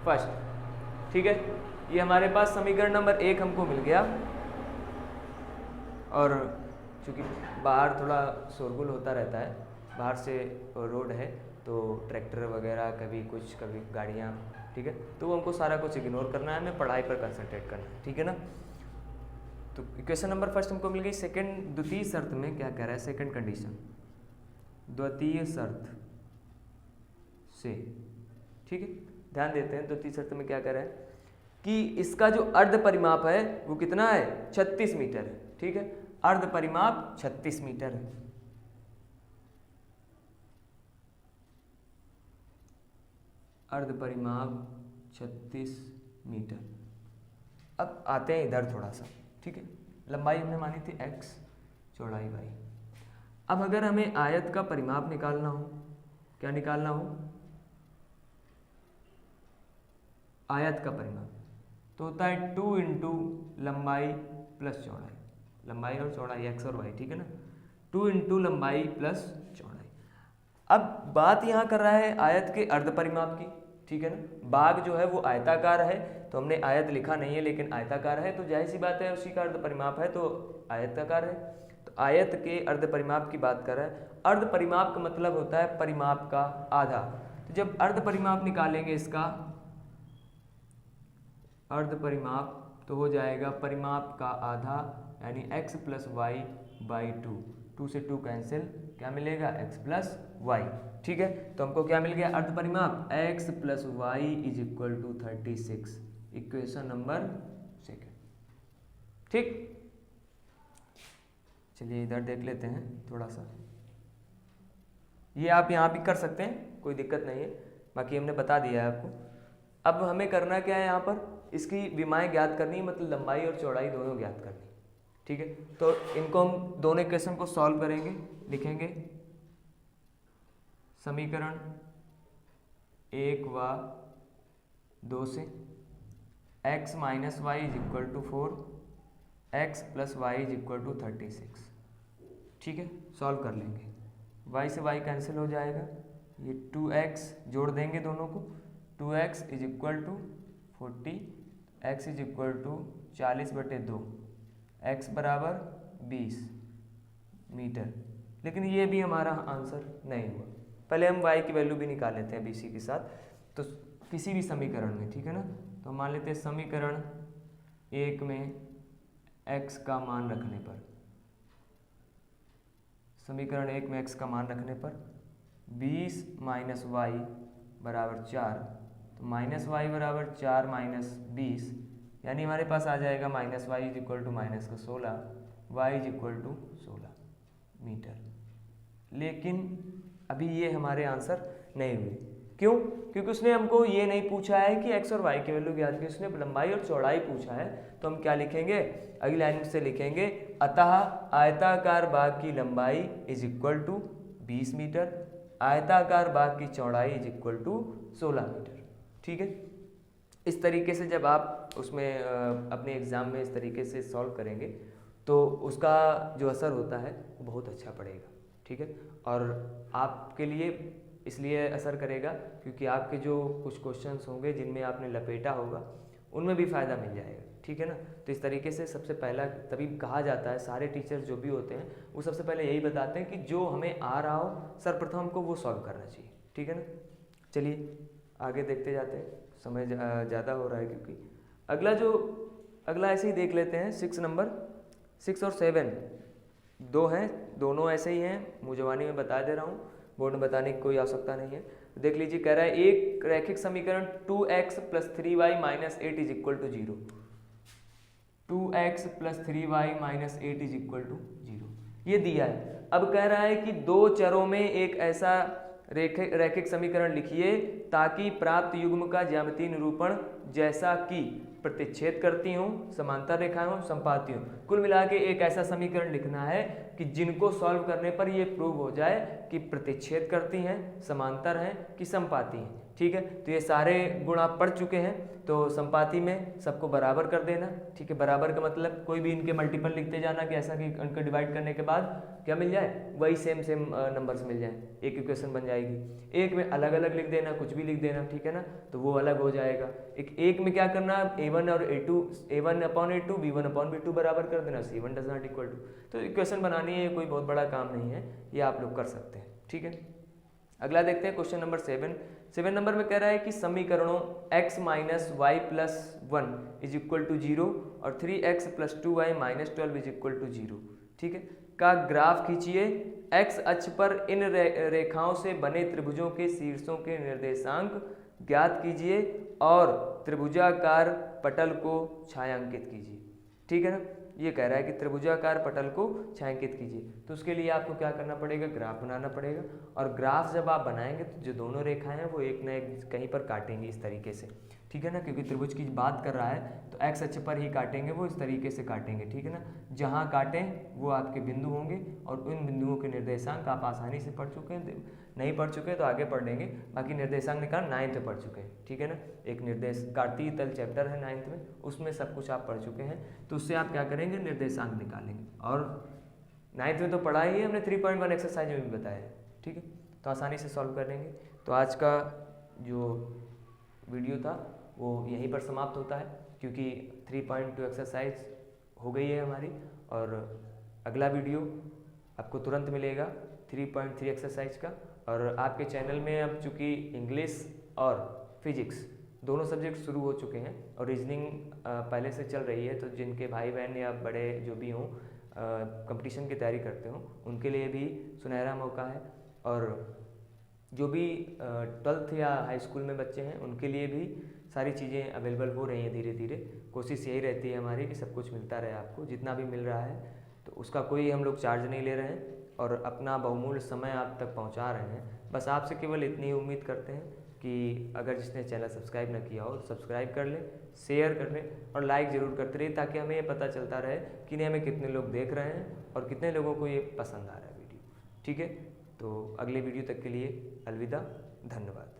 फर्स्ट। ठीक है, ये हमारे पास समीकरण नंबर 1 हमको मिल गया। और चूँकि बाहर थोड़ा शोरगुल होता रहता है, बाहर से रोड है तो ट्रैक्टर वगैरह कभी कुछ कभी गाड़ियाँ, ठीक है, तो वो हमको सारा कुछ इग्नोर करना है, हमें पढ़ाई पर कंसंट्रेट करना है। ठीक है ना, तो इक्वेशन नंबर फर्स्ट हमको मिल गई। सेकंड द्वितीय शर्त में क्या कह रहा है, सेकंड कंडीशन द्वितीय शर्त से, ठीक है, ध्यान देते हैं द्वितीय शर्त में क्या कह रहा है कि इसका जो अर्ध परिमाप है वो कितना है, 36 मीटर है। ठीक है, अर्ध परिमाप 36 मीटर है। अर्ध परिमाप 36 मीटर। अब आते हैं इधर थोड़ा सा। ठीक है, लंबाई हमने मानी थी x, चौड़ाई y। अब अगर हमें आयत का परिमाप निकालना हो, क्या निकालना हो, आयत का परिमाप, तो होता है 2 इंटू लंबाई प्लस चौड़ाई, लंबाई और चौड़ाई x और y। ठीक है ना, 2 इंटू लंबाई प्लस चौड़ाई। अब बात यहाँ कर रहा है आयत के अर्ध परिमाप की। ठीक है ना, बाग जो है वो आयताकार है, तो हमने आयत लिखा नहीं है लेकिन आयताकार है, तो जाहिर सी बात है उसी का अर्ध परिमाप है तो आयताकार है। तो आयत के अर्ध परिमाप की बात कर रहा है। अर्ध परिमाप का मतलब होता है परिमाप का आधा। तो जब अर्ध परिमाप निकालेंगे इसका अर्ध परिमाप, तो हो जाएगा परिमाप का आधा यानी x प्लस वाई बाई 2 से 2 कैंसिल, क्या मिलेगा x प्लस वाई। ठीक है, तो हमको क्या मिल गया, अर्ध परिमाप x plus y is equal to 36, equation number second. ठीक, चलिए इधर देख लेते हैं थोड़ा सा। ये आप यहाँ भी कर सकते हैं, कोई दिक्कत नहीं है, बाकी हमने बता दिया है आपको। अब हमें करना क्या है, यहाँ पर इसकी विमाएं ज्ञात करनी, मतलब लंबाई और चौड़ाई दोनों ज्ञात करनी। ठीक है, तो इनको हम दोनों इक्वेशन को सॉल्व करेंगे। लिखेंगे समीकरण 1 व 2 से x minus y is equal to 4, x plus y is equal to 36। ठीक है, सॉल्व कर लेंगे, y से y कैंसिल हो जाएगा, ये 2x जोड़ देंगे दोनों को, 2x is equal to 40, x is equal to 40/2, x बराबर 20 मीटर। लेकिन ये भी हमारा आंसर नहीं हुआ। पहले हम y की वैल्यू भी निकाल लेते हैं BC के साथ, तो किसी भी समीकरण में, ठीक है ना, तो मान लेते हैं समीकरण 1 में x का मान रखने पर, समीकरण 1 में x का मान रखने पर 20 माइनस वाई बराबर 4, तो माइनस वाई बराबर 4 माइनस 20, यानी हमारे पास आ जाएगा minus y is equal to minus का 16, y is equal to 16 metre. लेकिन अभी ये हमारे आंसर नहीं हुए। क्यों? क्योंकि उसने हमको ये नहीं पूछा है कि x और y की वैल्यू ज्ञात की, उसने लंबाई और चौड़ाई पूछा है। तो हम क्या लिखेंगे, अगली लाइन से लिखेंगे, अतः आयताकार बाग की लंबाई इज इक्वल टू 20 मीटर, आयताकार बाग की चौड़ाई इज इक्वल टू 16 मीटर। ठीक है, इस तरीके से जब आप उसमें अपने एग्ज़ाम में इस तरीके से सॉल्व करेंगे तो उसका जो असर होता है वो बहुत अच्छा पड़ेगा। ठीक है, और आपके लिए इसलिए असर करेगा क्योंकि आपके जो कुछ क्वेश्चंस होंगे जिनमें आपने लपेटा होगा उनमें भी फ़ायदा मिल जाएगा। ठीक है ना, तो इस तरीके से सबसे पहला तभी कहा जाता है, सारे टीचर्स जो भी होते हैं वो सबसे पहले यही बताते हैं कि जो हमें आ रहा हो सर्वप्रथम हमको वो सॉल्व करना चाहिए। ठीक है ना, चलिए आगे देखते जाते हैं, समय ज़्यादा हो रहा है क्योंकि अगला ऐसे ही देख लेते हैं। 6 नंबर 6 और 7 दो हैं, दोनों ऐसे ही हैं, मुझवानी में बता दे रहा हूँ, बोर्ड में बताने की कोई आवश्यकता नहीं है। देख लीजिए, कह रहा है एक रैखिक समीकरण 2x plus 3y minus 8 is equal to 0। 2x + 3y - 8 = 0, ये दिया है। अब कह रहा है कि दो चरों में एक ऐसा रैखिक समीकरण लिखिए ताकि प्राप्त युग्म का ज्यामितीय निरूपण जैसा कि प्रतिच्छेद करती हूँ, समांतर रेखाएं हों, संपाती हूँ। कुल मिला के एक ऐसा समीकरण लिखना है कि जिनको सॉल्व करने पर ये प्रूव हो जाए कि प्रतिच्छेद करती हैं, समांतर हैं कि संपाती हैं। ठीक है, तो ये सारे गुण आप पढ़ चुके हैं। तो संपाती में सबको बराबर कर देना। ठीक है, बराबर का मतलब कोई भी इनके मल्टीपल लिखते जाना कि ऐसा कि इनको डिवाइड करने के बाद क्या मिल जाए, वही सेम नंबर्स मिल जाए, एक इक्वेशन बन जाएगी। एक में अलग अलग लिख देना, कुछ भी लिख देना, ठीक है ना, तो वो अलग हो जाएगा। एक में क्या करना, a1 और a2, a1/a2 b1/b2 बराबर कर देना, c1 does not equal to. तो इक्वेशन बनानी है, कोई बहुत बड़ा काम नहीं है, ये आप लोग कर सकते हैं। ठीक है, अगला देखते हैं क्वेश्चन नंबर 7 नंबर में कह रहा है कि समीकरणों x - y + 1 = 0 और 3x + 2y - 12 = 0, ठीक है, का ग्राफ खींचिए। x अक्ष पर इन रेखाओं से बने त्रिभुजों के शीर्षों के निर्देशांक ज्ञात कीजिए और त्रिभुजाकार पटल को छायांकित कीजिए। ठीक है ना, ये कह रहा है कि त्रिभुजाकार पटल को छायांकित कीजिए। तो उसके लिए आपको क्या करना पड़ेगा, ग्राफ बनाना पड़ेगा। और ग्राफ जब आप बनाएंगे तो जो दोनों रेखाएं हैं वो एक न एक कहीं पर काटेंगी इस तरीके से। ठीक है ना, क्योंकि त्रिभुज की बात कर रहा है तो एक्स अक्ष पर ही काटेंगे, वो इस तरीके से काटेंगे। ठीक है ना, जहाँ काटें वो आपके बिंदु होंगे और उन बिंदुओं के निर्देशांक आप आसानी से पढ़ चुके हैं। नहीं पढ़ चुके तो आगे पढ़ लेंगे, बाकी निर्देशांक निकाल 9th में पढ़ चुके हैं। ठीक है ना, एक निर्देश कार्तीय तल चैप्टर है 9th में, उसमें सब कुछ आप पढ़ चुके हैं। तो उससे आप क्या करेंगे, निर्देशांक निकालेंगे। और 9th में तो पढ़ा ही है हमने, 3.1 एक्सरसाइज में भी बताया है। ठीक है, तो आसानी से सॉल्व कर लेंगे। तो आज का जो वीडियो था वो यहीं पर समाप्त होता है, क्योंकि 3.2 एक्सरसाइज हो गई है हमारी। और अगला वीडियो आपको तुरंत मिलेगा 3.3 एक्सरसाइज का। और आपके चैनल में अब चूँकि इंग्लिश और फिजिक्स दोनों सब्जेक्ट शुरू हो चुके हैं और रीजनिंग पहले से चल रही है, तो जिनके भाई बहन या बड़े जो भी हों कंपटीशन की तैयारी करते हों, उनके लिए भी सुनहरा मौका है। और जो भी 12th या हाई स्कूल में बच्चे हैं उनके लिए भी सारी चीज़ें अवेलेबल हो रही हैं धीरे धीरे। कोशिश यही रहती है हमारी कि सब कुछ मिलता रहे आपको, जितना भी मिल रहा है तो उसका कोई हम लोग चार्ज नहीं ले रहे हैं और अपना बहुमूल्य समय आप तक पहुंचा रहे हैं। बस आपसे केवल इतनी उम्मीद करते हैं कि अगर जिसने चैनल सब्सक्राइब ना किया हो तो सब्सक्राइब कर लें, शेयर कर लें और लाइक ज़रूर करते रहिए, ताकि हमें ये पता चलता रहे कि नहीं हमें कितने लोग देख रहे हैं और कितने लोगों को ये पसंद आ रहा है वीडियो। ठीक है, तो अगले वीडियो तक के लिए अलविदा, धन्यवाद।